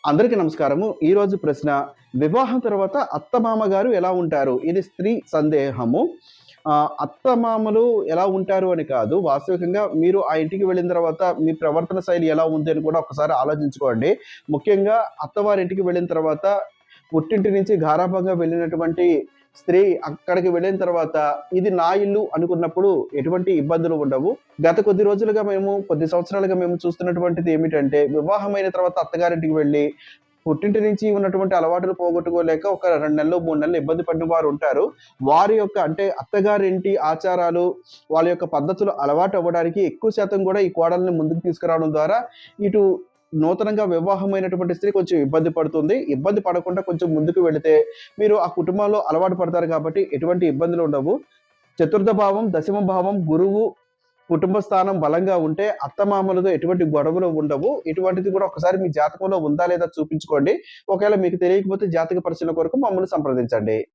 అందరికీ నమస్కారము. ఈరోజు ప్రశ్న వివాహం తర్వాత అత్తమామ గారు ఎలా ఉంటారు? ఇది స్త్రీ సందేహము. అత్తమామలు ఎలా ఉంటారు అని కాదు. వాస్తవికంగా మీరు ఆ ఇంటికి వెళ్ళిన తర్వాత మీ ప్రవర్తన శైలి ఎలా ఉంది అని కూడా ఒకసారి ఆలోచించుకోండి. ముఖ్యంగా అత్తవారింటికి వెళ్ళిన తర్వాత పుట్టింటి నుంచి గారాబంగా వెళ్ళినటువంటి స్త్రీ అక్కడికి వెళ్ళిన తర్వాత ఇది నా ఇల్లు అనుకున్నప్పుడు ఎటువంటి ఇబ్బందులు ఉండవు. గత కొద్ది సంవత్సరాలుగా మేము చూస్తున్నటువంటిది ఏమిటంటే, వివాహమైన తర్వాత అత్తగారింటికి వెళ్ళి పుట్టింటి నుంచి ఉన్నటువంటి అలవాటులు పోగొట్టుకోలేక ఒక 2 నెలలు, 3 నెలలు ఇబ్బంది పడిన వారుంటారు. వారి యొక్క అంటే అత్తగారింటి ఆచారాలు, వాళ్ళ యొక్క పద్ధతులు అలవాటు అవ్వడానికి ఎక్కువ శాతం గూడా ఈ కోడల్ని ముందుకు తీసుకురావడం ద్వారా ఇటు నూతనంగా వివాహమైనటువంటి స్త్రీ కొంచెం ఇబ్బంది పడుతుంది. ఇబ్బంది పడకుండా కొంచెం ముందుకు వెళితే మీరు ఆ కుటుంబంలో అలవాటు పడతారు కాబట్టి ఎటువంటి ఇబ్బందులు ఉండవు. చతుర్థ భావం, దశమ భావం, గురువు, కుటుంబ స్థానం బలంగా ఉంటే అత్తమామలతో ఎటువంటి గొడవలు ఉండవు. ఇటువంటిది కూడా ఒకసారి మీ జాతకంలో ఉందా లేదా చూపించుకోండి. ఒకవేళ మీకు తెలియకపోతే జాతక పరిశీలన కొరకు మమ్మల్ని సంప్రదించండి.